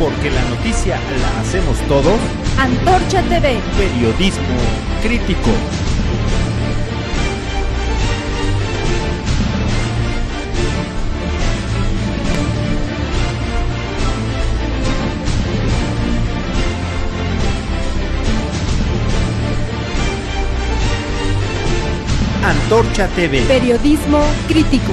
porque la noticia la hacemos todos. Antorcha TV. Periodismo crítico. Antorcha TV. Periodismo crítico.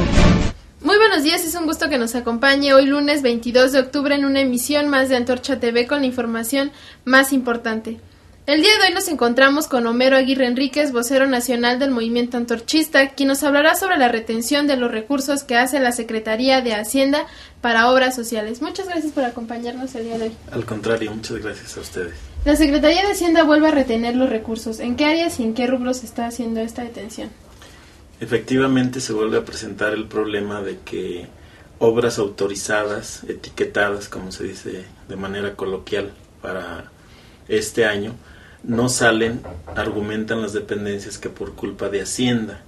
Muy buenos días, es un gusto que nos acompañe hoy lunes 22 de octubre en una emisión más de Antorcha TV con la información más importante. El día de hoy nos encontramos con Homero Aguirre Enríquez, vocero nacional del movimiento antorchista, quien nos hablará sobre la retención de los recursos que hace la Secretaría de Hacienda para obras sociales. Muchas gracias por acompañarnos el día de hoy. Al contrario, muchas gracias a ustedes. La Secretaría de Hacienda vuelve a retener los recursos. ¿En qué áreas y en qué rubros se está haciendo esta detención? Efectivamente se vuelve a presentar el problema de que obras autorizadas, etiquetadas, como se dice de manera coloquial para este año, no salen, argumentan las dependencias que por culpa de Hacienda.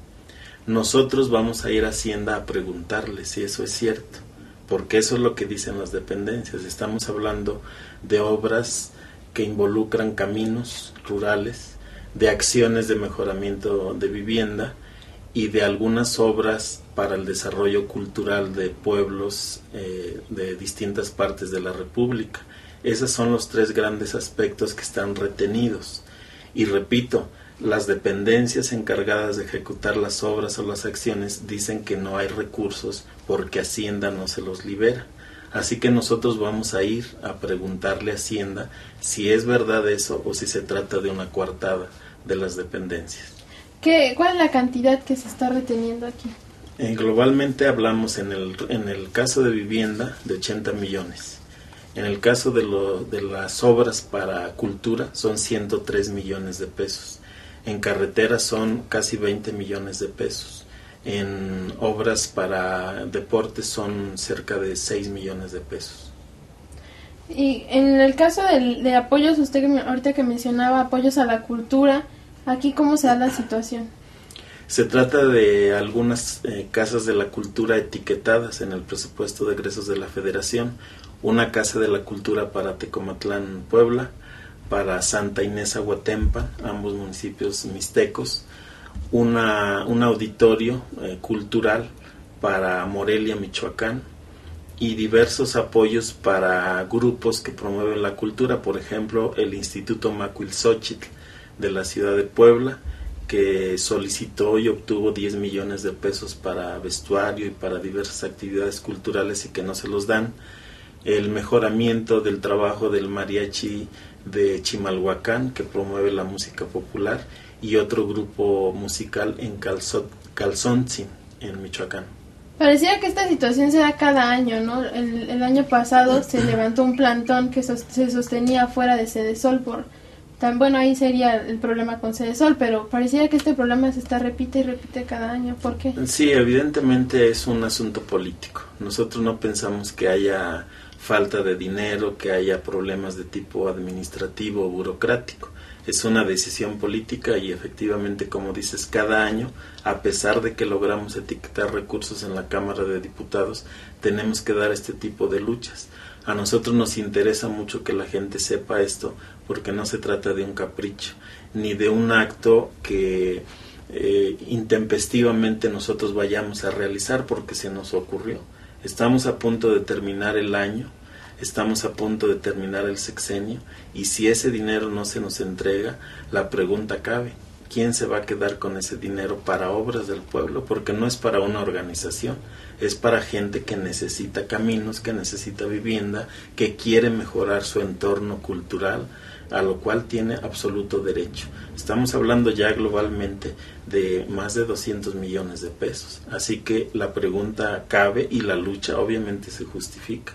Nosotros vamos a ir a Hacienda a preguntarle si eso es cierto, porque eso es lo que dicen las dependencias. Estamos hablando de obras que involucran caminos rurales, de acciones de mejoramiento de vivienda y de algunas obras para el desarrollo cultural de pueblos de distintas partes de la República. Esos son los tres grandes aspectos que están retenidos. Y repito, las dependencias encargadas de ejecutar las obras o las acciones dicen que no hay recursos porque Hacienda no se los libera. Así que nosotros vamos a ir a preguntarle a Hacienda si es verdad eso o si se trata de una coartada de las dependencias. ¿Cuál es la cantidad que se está reteniendo aquí? Globalmente hablamos en el caso de vivienda de 80 millones. En el caso de las obras para cultura son 103 millones de pesos. En carreteras son casi 20 millones de pesos. En obras para deportes son cerca de 6 millones de pesos. Y en el caso de apoyos, usted ahorita que mencionaba apoyos a la cultura, ¿aquí cómo se da la situación? Se trata de algunas casas de la cultura etiquetadas en el presupuesto de egresos de la Federación. Una casa de la cultura para Tecomatlán, Puebla, para Santa Inés, Aguatempa, ambos municipios mixtecos, un auditorio cultural para Morelia, Michoacán, y diversos apoyos para grupos que promueven la cultura, por ejemplo, el Instituto Macuilxóchitl de la ciudad de Puebla, que solicitó y obtuvo 10 millones de pesos para vestuario y para diversas actividades culturales y que no se los dan. El mejoramiento del trabajo del mariachi de Chimalhuacán, que promueve la música popular, y otro grupo musical en Calzontzin, en Michoacán. Pareciera que esta situación se da cada año, ¿no? El año pasado se levantó un plantón que se sostenía fuera de Sedesol bueno, ahí sería el problema con Sedesol, pero pareciera que este problema se repite y repite cada año. ¿Por qué? Sí, evidentemente es un asunto político. Nosotros no pensamos que haya falta de dinero, que haya problemas de tipo administrativo o burocrático. Es una decisión política y efectivamente, como dices, cada año, a pesar de que logramos etiquetar recursos en la Cámara de Diputados, tenemos que dar este tipo de luchas. A nosotros nos interesa mucho que la gente sepa esto, porque no se trata de un capricho, ni de un acto que intempestivamente nosotros vayamos a realizar porque se nos ocurrió. Estamos a punto de terminar el año, estamos a punto de terminar el sexenio, y si ese dinero no se nos entrega, la pregunta cabe: ¿quién se va a quedar con ese dinero para obras del pueblo? Porque no es para una organización, es para gente que necesita caminos, que necesita vivienda, que quiere mejorar su entorno cultural, a lo cual tiene absoluto derecho. Estamos hablando ya globalmente de más de 200 millones de pesos, así que la pregunta cabe y la lucha obviamente se justifica.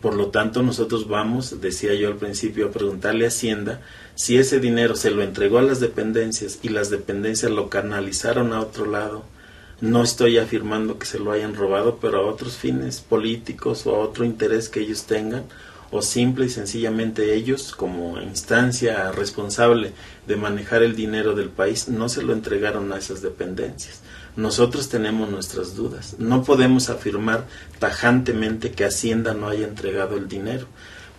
Por lo tanto, nosotros vamos, decía yo al principio, a preguntarle a Hacienda si ese dinero se lo entregó a las dependencias y las dependencias lo canalizaron a otro lado. No estoy afirmando que se lo hayan robado, pero a otros fines políticos o a otro interés que ellos tengan, o simple y sencillamente ellos, como instancia responsable de manejar el dinero del país, no se lo entregaron a esas dependencias. Nosotros tenemos nuestras dudas. No podemos afirmar tajantemente que Hacienda no haya entregado el dinero,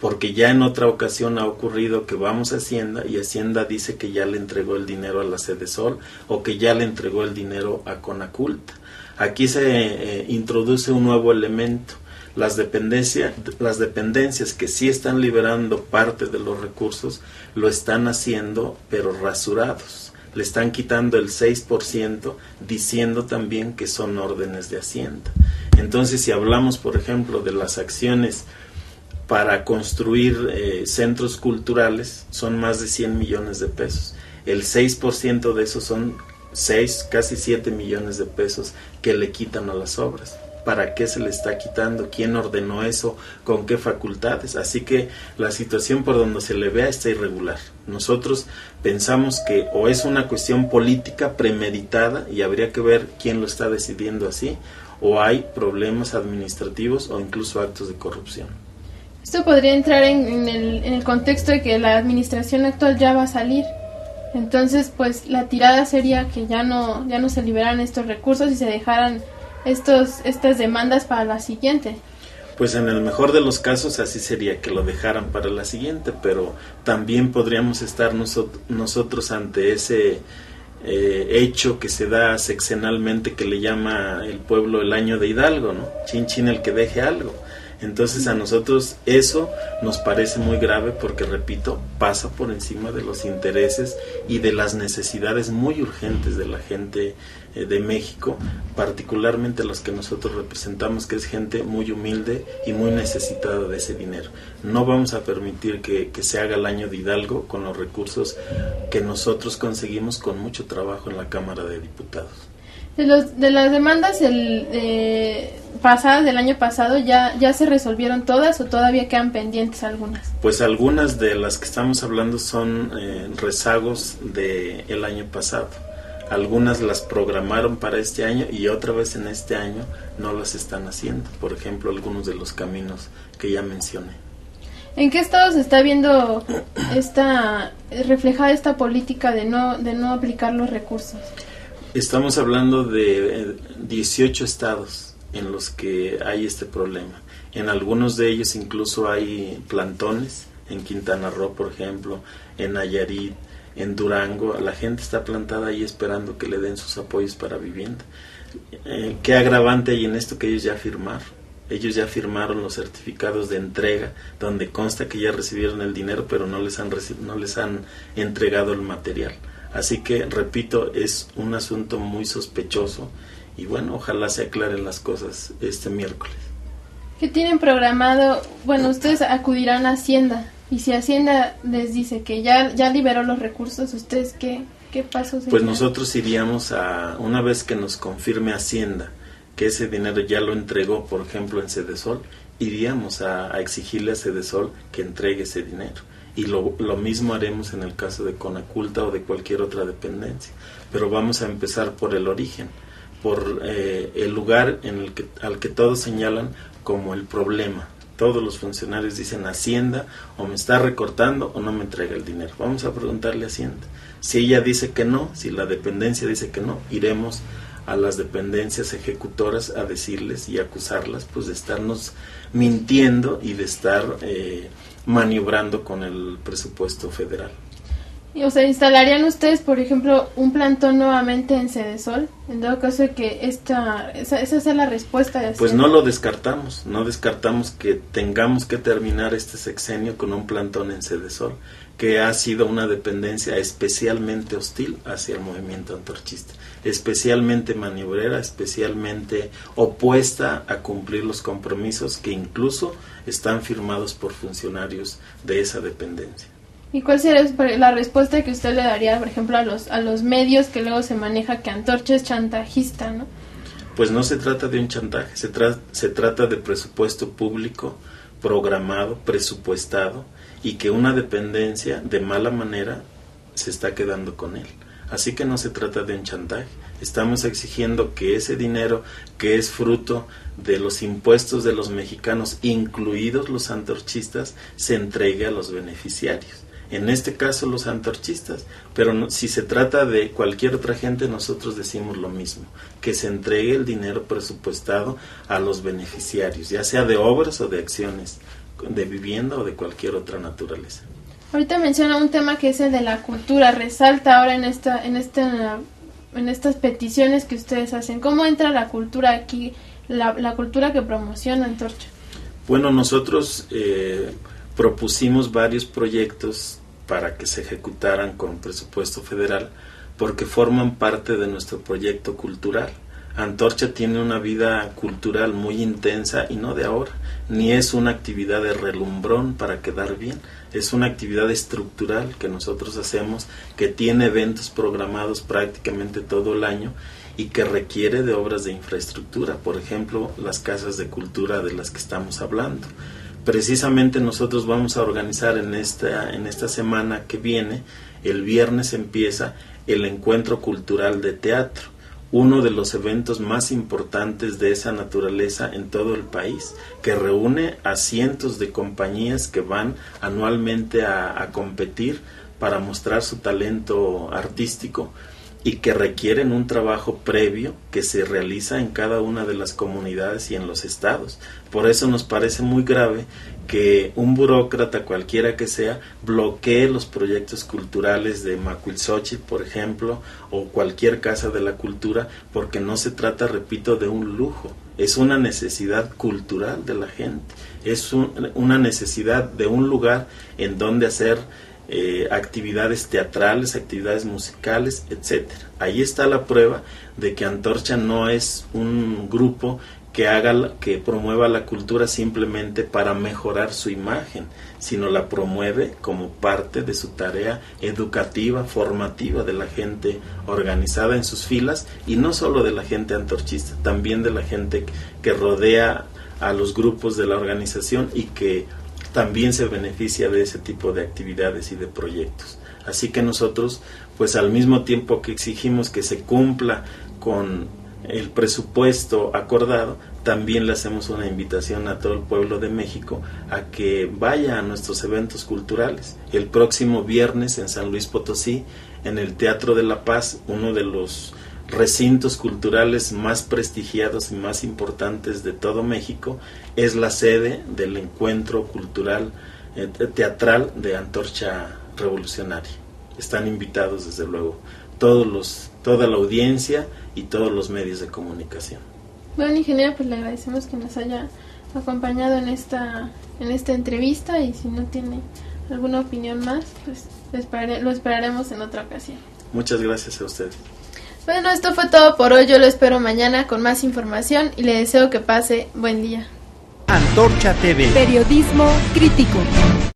porque ya en otra ocasión ha ocurrido que vamos a Hacienda y Hacienda dice que ya le entregó el dinero a la Sedesol o que ya le entregó el dinero a Conaculta. Aquí se introduce un nuevo elemento. Las dependencias que sí están liberando parte de los recursos lo están haciendo pero rasurados. Le están quitando el 6% diciendo también que son órdenes de Hacienda. Entonces, si hablamos, por ejemplo, de las acciones para construir centros culturales, son más de 100 millones de pesos. El 6% de eso son 6, casi 7 millones de pesos que le quitan a las obras. ¿Para qué se le está quitando? ¿Quién ordenó eso? ¿Con qué facultades? Así que la situación por donde se le vea está irregular. Nosotros pensamos que o es una cuestión política premeditada y habría que ver quién lo está decidiendo así, o hay problemas administrativos o incluso actos de corrupción. Esto podría entrar en el contexto de que la administración actual ya va a salir. Entonces, pues la tirada sería que ya no se liberaran estos recursos y se dejaran estas demandas para la siguiente. Pues en el mejor de los casos así sería, que lo dejaran para la siguiente, pero también podríamos estar nosotros ante ese hecho que se da sexenalmente, que le llama el pueblo el año de Hidalgo, ¿no? Chin chin el que deje algo. Entonces a nosotros eso nos parece muy grave porque, repito, pasa por encima de los intereses y de las necesidades muy urgentes de la gente de México, particularmente los que nosotros representamos, que es gente muy humilde y muy necesitada de ese dinero. No vamos a permitir que se haga el año de Hidalgo con los recursos que nosotros conseguimos con mucho trabajo en la Cámara de Diputados. De las demandas pasadas del año pasado, ¿ya se resolvieron todas o todavía quedan pendientes algunas? Pues algunas de las que estamos hablando son rezagos del año pasado. Algunas las programaron para este año y otra vez en este año no las están haciendo. Por ejemplo, algunos de los caminos que ya mencioné. ¿En qué estado se está viendo reflejada esta política de no aplicar los recursos? Estamos hablando de 18 estados en los que hay este problema. En algunos de ellos incluso hay plantones, en Quintana Roo, por ejemplo, en Nayarit, en Durango. La gente está plantada ahí esperando que le den sus apoyos para vivienda. ¿Qué agravante hay en esto? Que ellos ya firmaron. Ellos ya firmaron los certificados de entrega, donde consta que ya recibieron el dinero, pero no les han entregado el material. Así que, repito, es un asunto muy sospechoso y bueno, ojalá se aclaren las cosas este miércoles. ¿Qué tienen programado? Bueno, ustedes acudirán a Hacienda y si Hacienda les dice que ya liberó los recursos, ¿ustedes qué pasos? Pues nosotros iríamos una vez que nos confirme Hacienda que ese dinero ya lo entregó, por ejemplo, en Sedesol, iríamos a exigirle a Sedesol que entregue ese dinero. Y lo mismo haremos en el caso de Conaculta o de cualquier otra dependencia. Pero vamos a empezar por el origen, por el lugar al que todos señalan como el problema. Todos los funcionarios dicen: Hacienda o me está recortando o no me entrega el dinero. Vamos a preguntarle a Hacienda. Si ella dice que no, si la dependencia dice que no, iremos a las dependencias ejecutoras a decirles y acusarlas pues de estarnos mintiendo y de estar maniobrando con el presupuesto federal. O sea, ¿instalarían ustedes, por ejemplo, un plantón nuevamente en Sedesol? En todo caso de que esa sea la respuesta de Hacienda. Pues no lo descartamos, no descartamos que tengamos que terminar este sexenio con un plantón en Sedesol, que ha sido una dependencia especialmente hostil hacia el movimiento antorchista, especialmente maniobrera, especialmente opuesta a cumplir los compromisos que incluso están firmados por funcionarios de esa dependencia. ¿Y cuál sería la respuesta que usted le daría, por ejemplo, a los medios que luego se maneja que Antorcha es chantajista, ¿no? Pues no se trata de un chantaje, se trata de presupuesto público, programado, presupuestado, y que una dependencia de mala manera se está quedando con él. Así que no se trata de un chantaje. Estamos exigiendo que ese dinero, que es fruto de los impuestos de los mexicanos, incluidos los antorchistas, se entregue a los beneficiarios. En este caso los antorchistas, pero no, si se trata de cualquier otra gente, nosotros decimos lo mismo, que se entregue el dinero presupuestado a los beneficiarios, ya sea de obras o de acciones de vivienda o de cualquier otra naturaleza. Ahorita menciona un tema que es el de la cultura, resalta ahora en estas peticiones que ustedes hacen. ¿Cómo entra la cultura aquí, la cultura que promociona Antorcha? Bueno, nosotros propusimos varios proyectos para que se ejecutaran con presupuesto federal porque forman parte de nuestro proyecto cultural. Antorcha tiene una vida cultural muy intensa y no de ahora, ni es una actividad de relumbrón para quedar bien, es una actividad estructural que nosotros hacemos, que tiene eventos programados prácticamente todo el año y que requiere de obras de infraestructura, por ejemplo, las casas de cultura de las que estamos hablando. Precisamente nosotros vamos a organizar en esta semana que viene, el viernes empieza el Encuentro Cultural de Teatro, uno de los eventos más importantes de esa naturaleza en todo el país, que reúne a cientos de compañías que van anualmente a competir para mostrar su talento artístico y que requieren un trabajo previo que se realiza en cada una de las comunidades y en los estados. Por eso nos parece muy grave que un burócrata, cualquiera que sea, bloquee los proyectos culturales de Macuilxóchitl, por ejemplo, o cualquier casa de la cultura, porque no se trata, repito, de un lujo. Es una necesidad cultural de la gente. Es una necesidad de un lugar en donde hacer actividades teatrales, actividades musicales, etcétera. Ahí está la prueba de que Antorcha no es un grupo que promueva la cultura simplemente para mejorar su imagen, sino la promueve como parte de su tarea educativa, formativa de la gente organizada en sus filas, y no solo de la gente antorchista, también de la gente que rodea a los grupos de la organización y que también se beneficia de ese tipo de actividades y de proyectos. Así que nosotros, pues al mismo tiempo que exigimos que se cumpla con el presupuesto acordado, también le hacemos una invitación a todo el pueblo de México a que vaya a nuestros eventos culturales. El próximo viernes en San Luis Potosí, en el Teatro de la Paz, uno de los recintos culturales más prestigiados y más importantes de todo México, es la sede del encuentro cultural teatral de Antorcha Revolucionaria. Están invitados desde luego toda la audiencia y todos los medios de comunicación. Bueno, ingeniero, pues le agradecemos que nos haya acompañado en esta entrevista, y si no tiene alguna opinión más, pues lo esperaremos en otra ocasión. Muchas gracias a usted. Bueno, esto fue todo por hoy. Yo lo espero mañana con más información y le deseo que pase buen día. Antorcha TV. Periodismo crítico.